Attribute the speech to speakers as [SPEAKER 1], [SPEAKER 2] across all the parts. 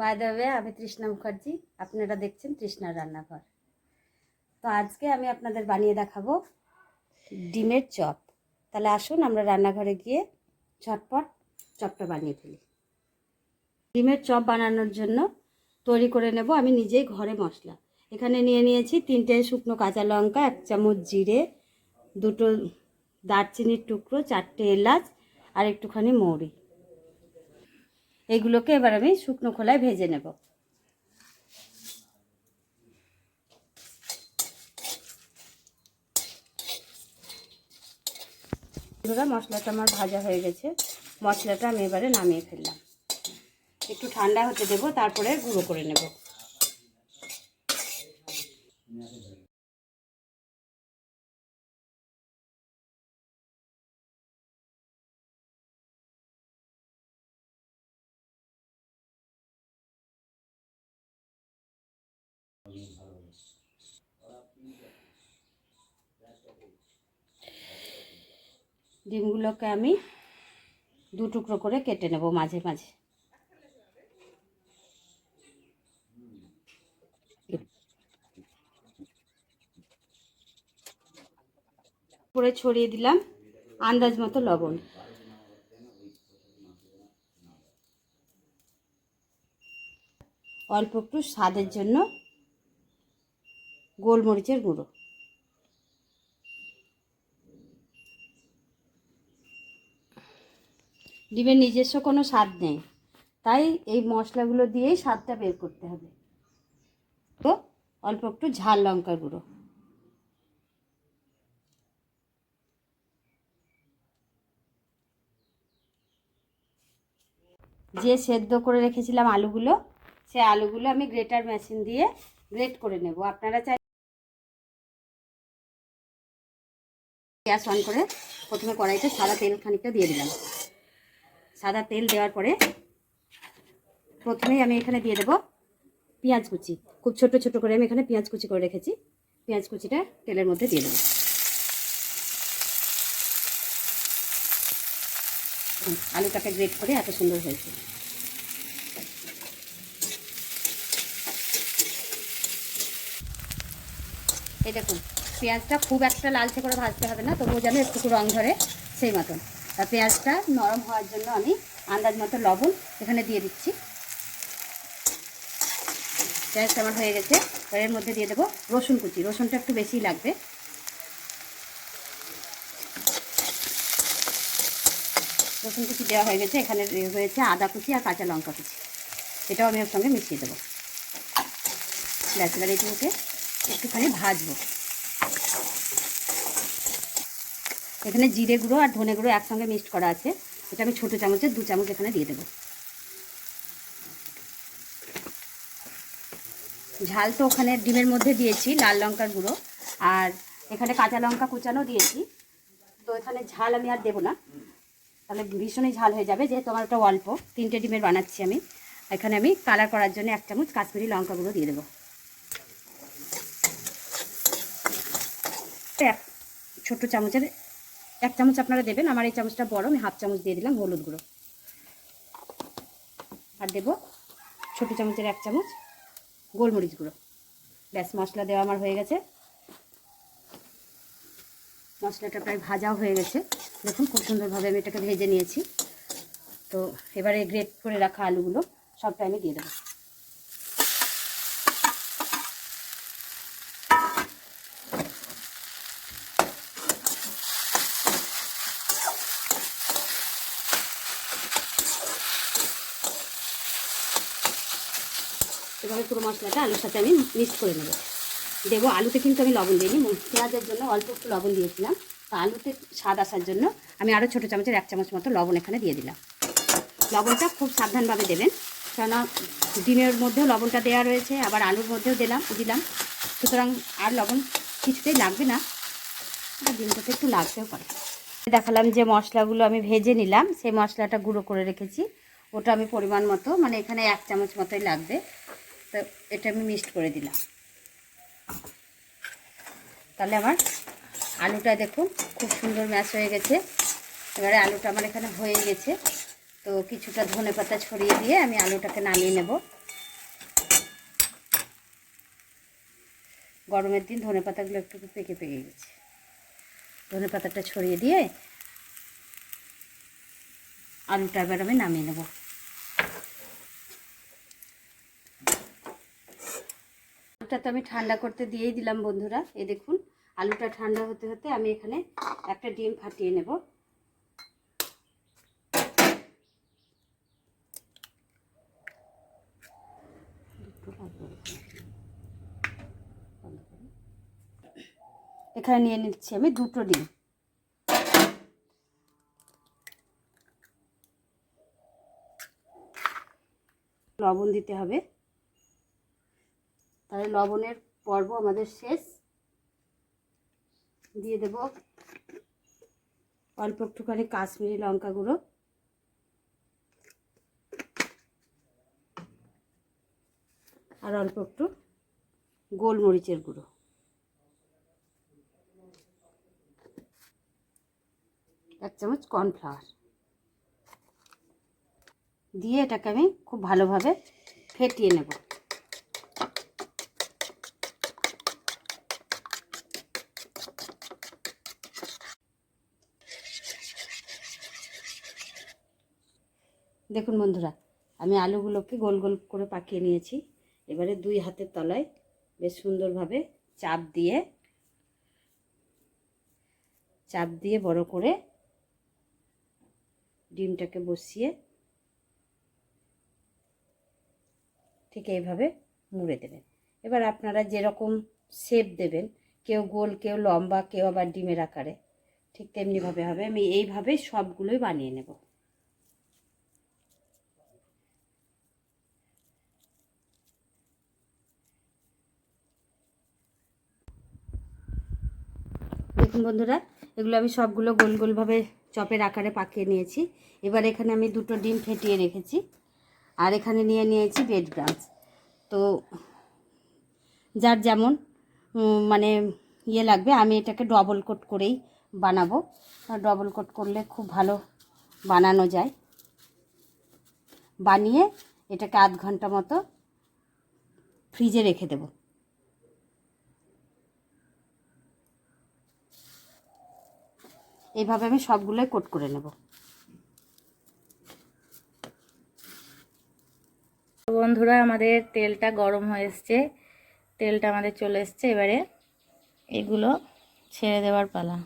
[SPEAKER 1] By the way, আমি তৃষ্ণা মুখার্জি, আপনারা দেখছেন তৃষ্ণার রান্নাঘর। তো আজকে আমি আপনাদের বানিয়ে দেখাবো ডিমের চপ। তাহলে আসুন আমরা রান্নাঘরে গিয়ে ঝটপট চপটা বানিয়ে ফেলি। ডিমের চপ বানানোর জন্য তৈরি করে নেব আমি নিজেই ঘরে মশলা। এখানে নিয়ে নিয়েছি 3টে শুকনো কাঁচা লঙ্কা, 1 চামচ জিরে, 2টো দারচিনির টুকরো, 4টে এলাচ আর একটুখানি মৌরি। এগুলোকে এবার আমি শুকনো খোলায় ভেজে নেব। মশলাটা আমার ভাজা হয়ে গেছে। মশলাটা আমি এবারে নামিয়ে ফেললাম। একটু ঠান্ডা হতে দেবো, তারপরে গুঁড়ো করে নেব। ডিমগুলোকে আমি 2 টুকরো করে কেটে নেব মাঝে মাঝে। করে ছড়িয়ে দিলাম আন্দাজ মতো লবণ। অল্প একটু স্বাদের জন্য গোলমরিচের গুঁড়ো। ডিমের নিজস্ব কোনো স্বাদ নেই, তাই এই মশলাগুলো দিয়েই স্বাদটা বের করতে হবে। তো অল্প একটু ঝাল লঙ্কার গুঁড়ো। যে সেদ্ধ করে রেখেছিলাম আলুগুলো, সে আলুগুলো আমি গ্রেটার মেশিন দিয়ে গ্রেট করে নেব। আপনারা চাই গ্যাস অন করে প্রথমে কড়াইতে সাদা তেল খানিকটা দিয়ে দিলাম। সাদা তেল দেওয়ার পরে প্রথমেই আমি এখানে দিয়ে দেব পেঁয়াজ কুচি। খুব ছোট ছোট করে আমি এখানে পেঁয়াজ কুচি করে রেখেছি। পেঁয়াজ কুচিটা তেলের মধ্যে দিয়ে দেব। আলুটাকে গ্রেট করে এত সুন্দর হয়েছে। এই দেখুন, পেঁয়াজটা খুব একটা লালচে করে ভাজতে হবে না, তবুও যেন একটু রং ধরে সেই মতন। আর পেঁয়াজটা নরম হওয়ার জন্য আমি আন্দাজ মতো লবণ এখানে দিয়ে দিচ্ছি। পেঁয়াজটা আমার হয়ে গেছে। এর মধ্যে দিয়ে দেবো রসুন কুচি। রসুনটা একটু বেশি লাগবে। রসুন কুচি দেওয়া হয়ে গেছে। এখানে রয়েছে আদা কুচি আর কাঁচা লঙ্কা কুচি, এটাও আমি ওর সঙ্গে মিশিয়ে দেবো। ব্যাস, এবার এগুলোকে একটুখানি ভাজবো। এখানে জিরে গুঁড়ো আর ধনে গুঁড়ো একসঙ্গে মিক্সড করা আছে, এটা আমি ছোটো চামচের 2 চামচ এখানে দিয়ে দেবো। ঝাল তো ওখানে ডিমের মধ্যে দিয়েছি, লাল লঙ্কার গুঁড়ো, আর এখানে কাঁচা লঙ্কা কুচানো দিয়েছি। তো এখানে ঝাল আমি আর দেবো না, তাহলে ভীষণই ঝাল হয়ে যাবে। যেহেতু আমার ওটা অল্প 3টে ডিমের বানাচ্ছি আমি, এখানে আমি কালার করার জন্য 1 চামচ কাশ্মীরি লঙ্কা গুঁড়ো দিয়ে দেবো। ছোটো চামচের 1 চামচ আপনারা দেবেন, আমার এই চামচটা বড়, আমি হাফ চামচ দিয়ে দিলাম হলুদ গুঁড়ো। আর দেবো ছোটো চামচের 1 চামচ গোলমরিচ গুঁড়ো। ব্যাস, মশলা দেওয়া আমার হয়ে গেছে। মশলাটা প্রায় ভাজাও হয়ে গেছে। দেখুন খুব সুন্দরভাবে আমি এটাকে ভেজে নিয়েছি। তো এবারে গ্রেট করে রাখা আলুগুলো সবটা আমি দিয়ে দেবো। এভাবে পুরো মশলাটা আলুর সাথে আমি মিক্স করে নেব। দেবো আলুতে কিন্তু আমি লবণ দিইনি, পেঁয়াজের জন্য অল্প একটু লবণ দিয়েছিলাম। তো আলুতে স্বাদ আসার জন্য আমি আরও ছোটো চামচের 1 চামচ মতো লবণ এখানে দিয়ে দিলাম। লবণটা খুব সাবধানভাবে দেবেন, কেননা ডিমের মধ্যেও লবণটা দেওয়া রয়েছে, আবার আলুর মধ্যেও দিলাম। সুতরাং আর লবণ কিছুতেই লাগবে না, আর ডিমটাতে একটু লাগতেও পারে। দেখালাম যে মশলাগুলো আমি ভেজে নিলাম, সেই মশলাটা গুঁড়ো করে রেখেছি, ওটা আমি পরিমাণ মতো, মানে এখানে 1 চামচ মতোই লাগবে। তো এটা আমি মিক্সড করে দিলাম। তাহলে আমার আলুটা দেখুন খুব সুন্দর ম্যাশ হয়ে গেছে। এবারে আলুটা আমার এখানে হয়ে গেছে। তো কিছুটা ধনেপাতা ছড়িয়ে দিয়ে আমি আলুটাকে নামিয়ে নেব। গরমের দিন ধনে পাতাগুলো একটু পেকে পেকে গেছে। ধনে পাতাটা ছড়িয়ে দিয়ে আলুটা এবার আমি নামিয়ে নেব। আলুটা তো আমি ঠান্ডা করতে দিয়েই দিলাম বন্ধুরা। এই দেখুন আলুটা ঠান্ডা হতে হতে আমি এখানে একটা ডিম ফাটিয়ে নেব। এখানে নিয়ে নিচ্ছি আমি 2টো ডিম। লবণ দিতে হবে, তাহলে লবণের পর্ব আমাদের শেষ। দিয়ে দেব অল্প একটুখানি কাশ্মীরি লঙ্কা গুঁড়ো, আর অল্প একটু গোলমরিচের গুঁড়ো, 1 চামচ কর্নফ্লাওয়ার দিয়ে এটাকে আমি খুব ভালোভাবে ফেটিয়ে নেব। দেখুন বন্ধুরা, আমি আলুগুলোকে গোল গোল করে পাকিয়ে নিয়েছি। এবারে 2 হাতের তলায় বেশ সুন্দরভাবে চাপ দিয়ে বড় করে ডিমটাকে বসিয়ে ঠিক এইভাবে মুড়ে দেবেন। এবার আপনারা যেরকম শেপ দেবেন, কেউ গোল, কেউ লম্বা, কেউ আবার ডিমের আকারে, ঠিক তেমনিভাবে হবে। আমি এইভাবে সবগুলোই বানিয়ে নেব। দেখুন বন্ধুরা, এগুলো আমি সবগুলো গোল গোলভাবে চপের আকারে পাকিয়ে নিয়েছি। এবার এখানে আমি 2টো ডিম ফেটিয়ে রেখেছি, আর এখানে নিয়ে নিয়েছি ব্রেড ক্রাম্বস। তো যার যেমন মানে লাগবে, আমি এটাকে ডবল কোট করেই বানাবো। ডবল কোট করলে খুব ভালো বানানো যায়। বানিয়ে এটাকে আধ ঘন্টা মতো ফ্রিজে রেখে দেব। এইভাবে আমি সবগুলোই কোট করে নেব।
[SPEAKER 2] বন্ধুরা, আমাদের তেলটা গরম হয়ে এসছে, তেলটা আমাদের চলে এসছে। এবারে এগুলো ছেড়ে দেওয়ার পালা।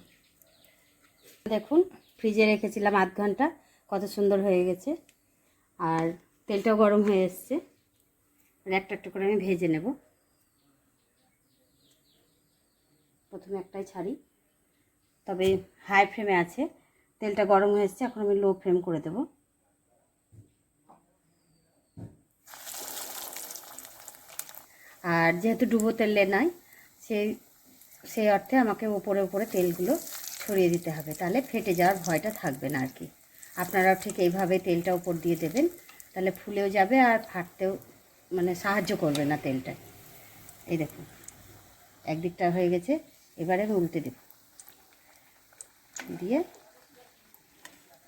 [SPEAKER 1] দেখুন ফ্রিজে রেখেছিলাম আধ ঘন্টা, কত সুন্দর হয়ে গেছে, আর তেলটাও গরম হয়ে এসছে। একটা একটা করে আমি ভেজে নেব। প্রথমে একটাই ছাড়ি, তবে হাই ফ্লেমে আছে। তেলটা গরম হয়ে এসছে, এখন আমি লো ফ্লেম করে দেব। আর যেহেতু ডুবো তেলে নয়, সেই অর্থে আমাকে ওপরে ওপরে তেলগুলো ছড়িয়ে দিতে হবে, তাহলে ফেটে যাওয়ার ভয়টা থাকবে না আর কি। আপনারাও ঠিক এইভাবে তেলটা উপর দিয়ে দেবেন, তাহলে ফুলেও যাবে আর ফাটতেও মানে সাহায্য করবে না তেলটা। এই দেখুন একদিকটা হয়ে গেছে, এবারে আমি উল্টে দেব, দিয়ে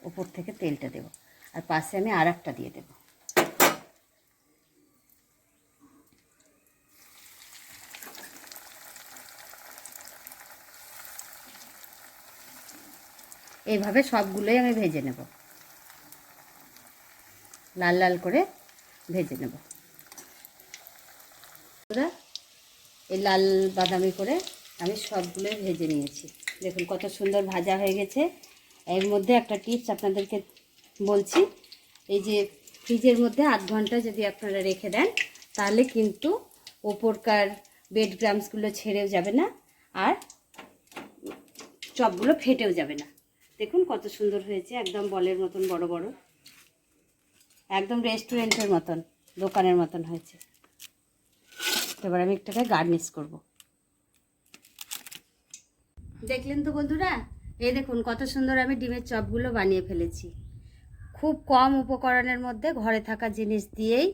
[SPEAKER 1] ওপর থেকে তেলটা দেব, আর পাশে আমি আর একটা দিয়ে দেব। এইভাবে সবগুলোই আমি ভেজে নেব, লাল লাল করে ভেজে নেব। এই লাল বাদামি করে আমি সবগুলোই ভেজে নিয়েছি। দেখুন কত সুন্দর ভাজা হয়ে গেছে। এর মধ্যে একটা টিপস আপনাদেরকে বলছি, এই যে ফ্রিজের মধ্যে আধ ঘন্টা যদি আপনারা রেখে দেন, তাহলে কিন্তু ওপরকার ব্রেড ক্রাম্বসগুলো ছেড়েও যাবে না, আর চপগুলো ফেটেও যাবে না। দেখুন কত সুন্দর হয়েছে, একদম বলের মতন বড় বড়, একদম রেস্টুরেন্টের মতন, দোকানের মতন হয়েছে। এবার আমি একটাকে গার্নিশ করব। দেখলেন তো বন্ধুরা, এই দেখুন কত সুন্দর আমি ডিমের চপগুলো বানিয়ে ফেলেছি। খুব কম উপকরণের মধ্যে ঘরে থাকা জিনিস দিয়েই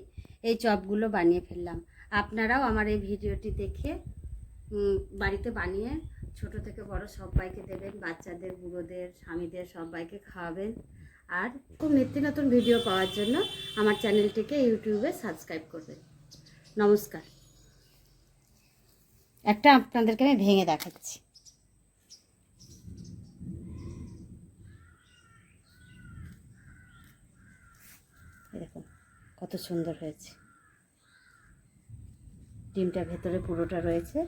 [SPEAKER 1] এই চপগুলো বানিয়ে ফেললাম। আপনারাও আমার এই ভিডিওটি দেখে বাড়িতে বানিয়ে ছোট থেকে বড় সবাইকে দেবেন, বাচ্চাদের, বুড়োদের, স্বামীদের সবাইকে খাওয়াবেন। আর খুব নিত্য নতুন ভিডিও পাওয়ার জন্য আমার চ্যানেলটিকে ইউটিউবে সাবস্ক্রাইব করবেন। নমস্কার। একটা আপনাদেরকে আমি ভেঙে দেখাচ্ছি। দেখুন কত সুন্দর হয়েছে, ডিমটা ভেতরে পুরোটা রয়েছে।